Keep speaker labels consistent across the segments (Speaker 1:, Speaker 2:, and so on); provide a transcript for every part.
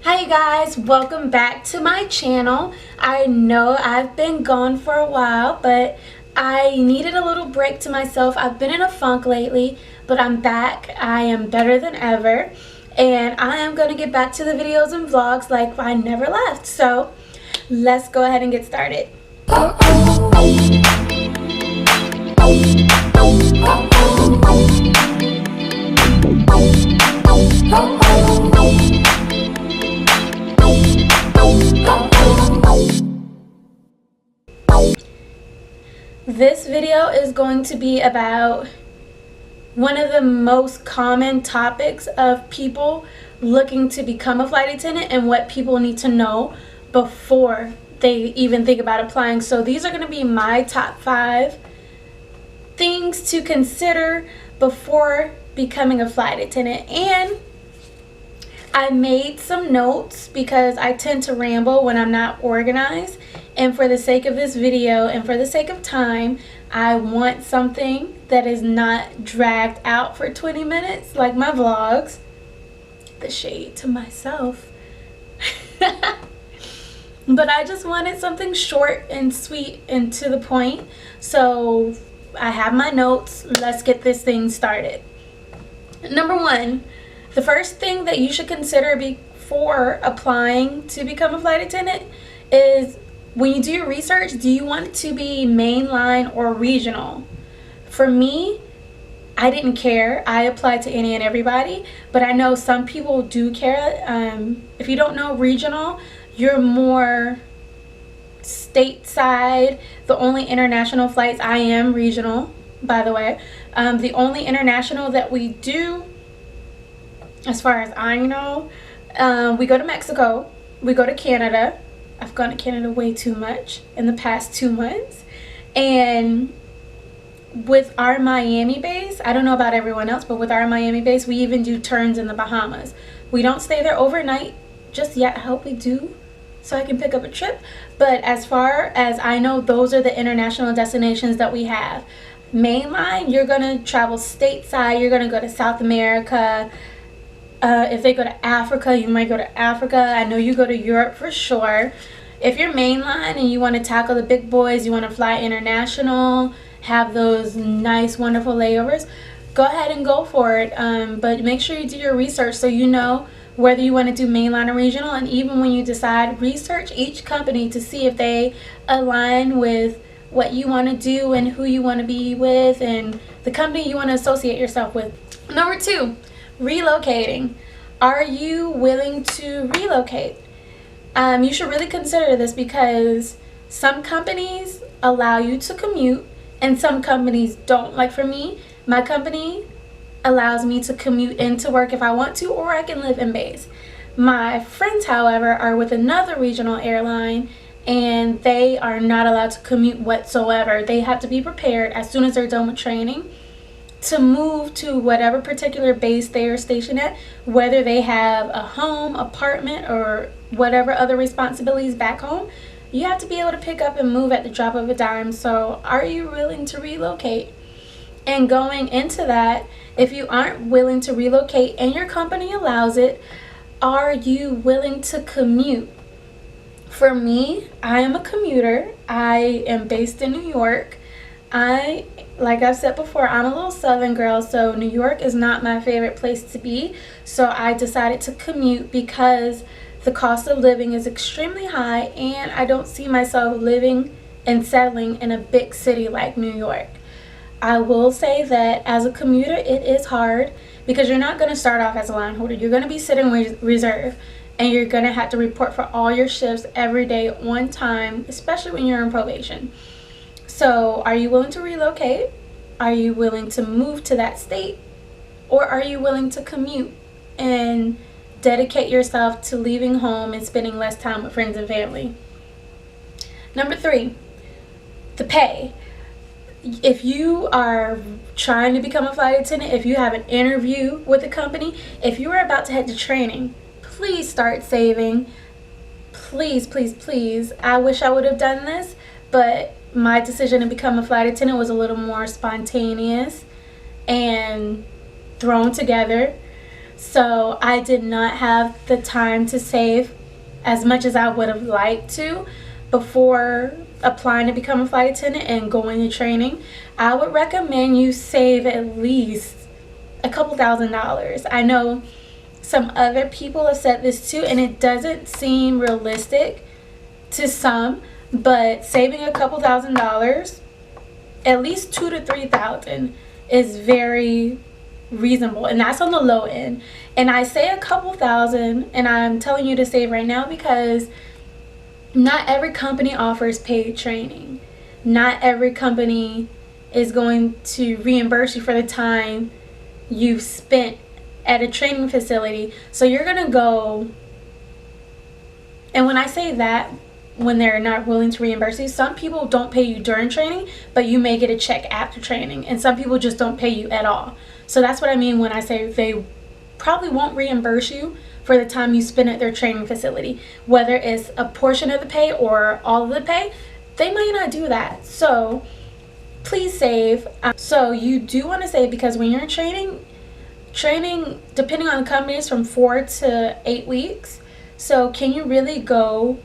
Speaker 1: Hi guys, welcome back to my channel. I know I've been gone for a while, but I needed a little break to myself. I've been in a funk lately, but I'm back. I am better than ever, and I am going to get back to the videos and vlogs like I never left. So let's go ahead and get started. This video is going to be about one of the most common topics of people looking to become a flight attendant and what people need to know before they even think about applying. So these are going to be my top 5 things to consider before becoming a flight attendant. And I made some notes because I tend to ramble when I'm not organized, and for the sake of this video and for the sake of time, I want something that is not dragged out for 20 minutes like my vlogs. The shade to myself. But I just wanted something short and sweet and to the point. So I have my notes. Let's get this thing started. Number 1. The first thing that you should consider before applying to become a flight attendant is, when you do your research, do you want it to be mainline or regional? For me, I didn't care. I applied to any and everybody, but I know some people do care. If you don't know regional, you're more stateside. The only international flights, I am regional, by the way. The only international that we do, as far as I know, we go to Mexico, we go to Canada. I've gone to Canada way too much in the past 2 months. And with our Miami base, I don't know about everyone else, but with our Miami base, we even do turns in the Bahamas. We don't stay there overnight just yet. I hope we do, so I can pick up a trip. But as far as I know, those are the international destinations that we have. Mainline, you're going to travel stateside. You're going to go to South America. If they go to Africa, you might go to Africa. I know you go to Europe for sure. If you're mainline and you want to tackle the big boys, you want to fly international, have those nice, wonderful layovers, go ahead and go for it. But make sure you do your research so you know whether you want to do mainline or regional. And even when you decide, research each company to see if they align with what you want to do and who you want to be with and the company you want to associate yourself with. Number 2. Relocating. Are you willing to relocate? You should really consider this because some companies allow you to commute and some companies don't. Like for me, my company allows me to commute into work if I want to, or I can live in base. My friends, however, are with another regional airline and they are not allowed to commute whatsoever. They have to be prepared as soon as they're done with training to move to whatever particular base they are stationed at, whether they have a home, apartment, or whatever other responsibilities back home. You have to be able to pick up and move at the drop of a dime. So are you willing to relocate? And going into that, if you aren't willing to relocate and your company allows it, are you willing to commute? For me, I am a commuter. I am based in New York. Like I've said before, I'm a little southern girl, so New York is not my favorite place to be. So I decided to commute because the cost of living is extremely high and I don't see myself living and settling in a big city like New York. I will say that as a commuter, it is hard because you're not going to start off as a line holder. You're going to be sitting reserve and you're going to have to report for all your shifts every day on time, especially when you're on probation. So are you willing to relocate? Are you willing to move to that state? Or are you willing to commute and dedicate yourself to leaving home and spending less time with friends and family? Number 3, the pay. If you are trying to become a flight attendant, if you have an interview with a company, if you are about to head to training, please start saving. Please, please, please. I wish I would have done this, but my decision to become a flight attendant was a little more spontaneous and thrown together. So I did not have the time to save as much as I would have liked to before applying to become a flight attendant and going to training. I would recommend you save at least a couple $1,000s. I know some other people have said this too, and it doesn't seem realistic to some, but saving a couple $1,000s, at least $2,000 to $3,000, is very reasonable, and that's on the low end. And I say a couple thousand, and I'm telling you to save right now because not every company offers paid training. Not every company is going to reimburse you for the time you've spent at a training facility. So you're gonna go, and when I say that, when they're not willing to reimburse you, some people don't pay you during training, but you may get a check after training, and some people just don't pay you at all. So that's what I mean when I say they probably won't reimburse you for the time you spend at their training facility. Whether it's a portion of the pay or all of the pay, they might not do that. So please save. So you do want to save, because when you're in training, depending on the company, is from 4 to 8 weeks. So can you really go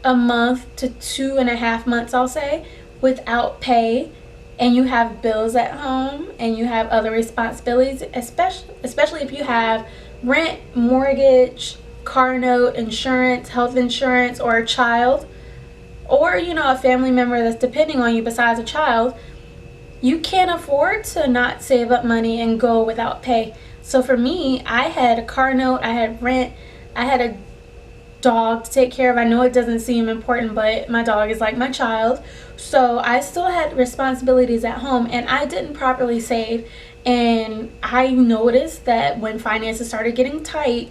Speaker 1: a month to 2.5 months, I'll say, without pay, and you have bills at home and you have other responsibilities, especially if you have rent, mortgage, car note, insurance, health insurance, or a child, or a family member that's depending on you besides a child, you can't afford to not save up money and go without pay. So for me, I had a car note, I had rent, I had a dog to take care of. I know it doesn't seem important, but my dog is like my child. So I still had responsibilities at home, and I didn't properly save. And I noticed that when finances started getting tight,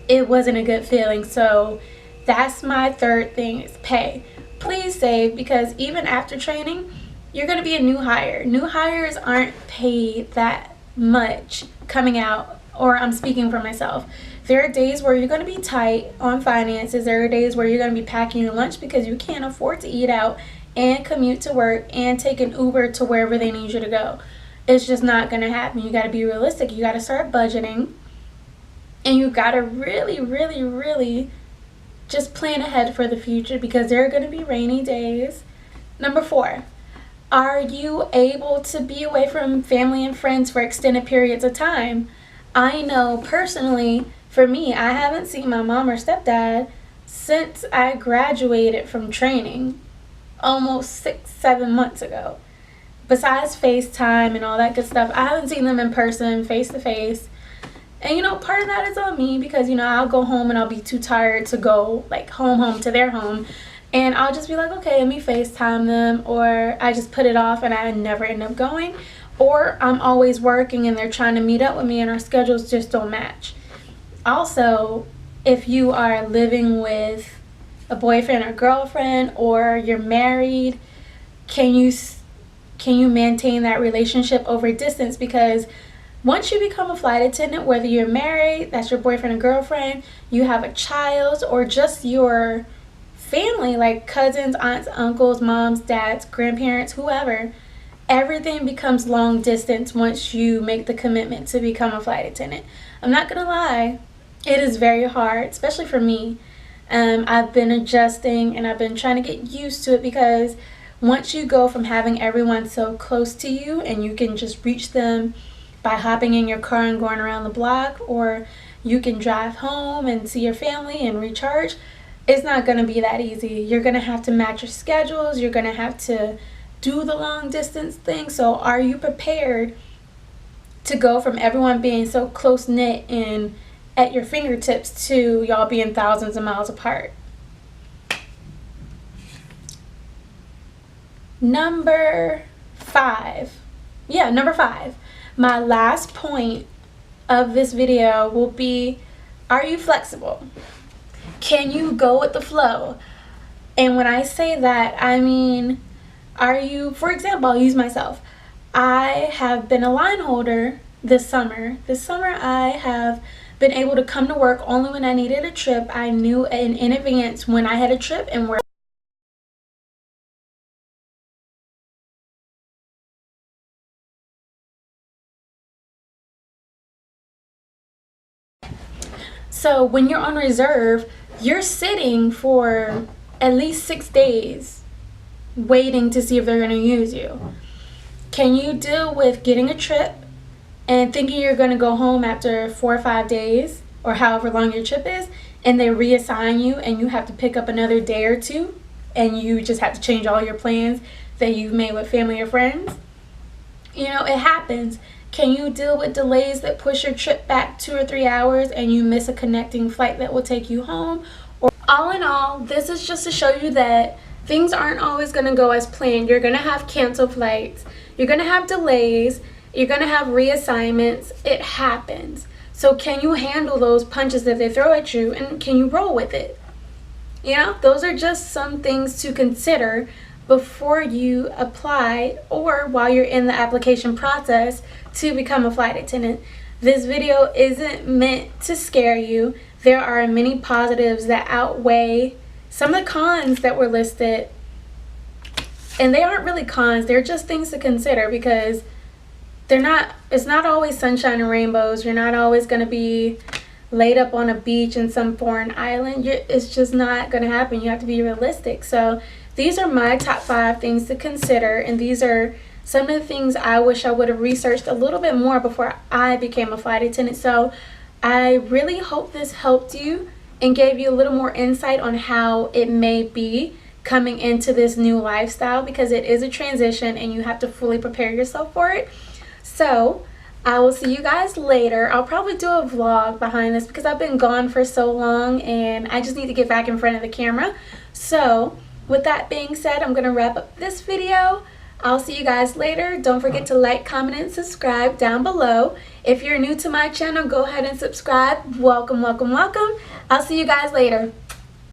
Speaker 1: it wasn't a good feeling. So that's my third thing, is pay. Please save, because even after training, you're going to be a new hire. New hires aren't paid that much coming out, or I'm speaking for myself. There are days where you're going to be tight on finances. There are days where you're going to be packing your lunch because you can't afford to eat out and commute to work and take an Uber to wherever they need you to go. It's just not going to happen. You got to be realistic. You got to start budgeting, and you got to really, really, really just plan ahead for the future, because there are going to be rainy days. Number 4, are you able to be away from family and friends for extended periods of time? I know personally, for me, I haven't seen my mom or stepdad since I graduated from training almost 6-7 months ago. Besides FaceTime and all that good stuff, I haven't seen them in person, face to face. And part of that is on me, because I'll go home and I'll be too tired to go like home to their home, and I'll just be like, okay, let me FaceTime them, or I just put it off and I never end up going, or I'm always working and they're trying to meet up with me and our schedules just don't match. Also, if you are living with a boyfriend or girlfriend, or you're married, can you maintain that relationship over distance? Because once you become a flight attendant, whether you're married, that's your boyfriend or girlfriend, you have a child, or just your family, like cousins, aunts, uncles, moms, dads, grandparents, whoever, everything becomes long distance once you make the commitment to become a flight attendant. I'm not gonna lie, it is very hard, especially for me. I've been adjusting and I've been trying to get used to it, because once you go from having everyone so close to you and you can just reach them by hopping in your car and going around the block, or you can drive home and see your family and recharge, it's not going to be that easy. You're going to have to match your schedules. You're going to have to do the long distance thing. So are you prepared to go from everyone being so close knit and at your fingertips to y'all being thousands of miles apart? Number 5. My last point of this video will be, are you flexible? Can you go with the flow? And when I say that, I mean, are you, for example, I'll use myself. I have been a line holder this summer. This summer I have been able to come to work only when I needed a trip. I knew in advance when I had a trip and where So when you're on reserve, you're sitting for at least 6 days waiting to see if they're going to use you. Can you deal with getting a trip and thinking you're going to go home after 4 or 5 days or however long your trip is, and they reassign you and you have to pick up another day or two and you just have to change all your plans that you've made with family or friends? You know, it happens. Can you deal with delays that push your trip back 2 or 3 hours and you miss a connecting flight that will take you home? Or all in all, this is just to show you that things aren't always going to go as planned. You're going to have canceled flights. You're going to have delays. You're going to have reassignments. It happens. So can you handle those punches that they throw at you, and can you roll with it? You know, those are just some things to consider before you apply or while you're in the application process to become a flight attendant. This video isn't meant to scare you. There are many positives that outweigh some of the cons that were listed, and they aren't really cons, they're just things to consider, because it's not always sunshine and rainbows. You're not always going to be laid up on a beach in some foreign island. It's just not going to happen. You have to be realistic. So these are my top 5 things to consider, and these are some of the things I wish I would have researched a little bit more before I became a flight attendant. So I really hope this helped you and gave you a little more insight on how it may be coming into this new lifestyle, because it is a transition and you have to fully prepare yourself for it. So I will see you guys later. I'll probably do a vlog behind this because I've been gone for so long and I just need to get back in front of the camera. So with that being said, I'm going to wrap up this video. I'll see you guys later. Don't forget to like, comment, and subscribe down below. If you're new to my channel, go ahead and subscribe. Welcome, welcome, welcome. I'll see you guys later.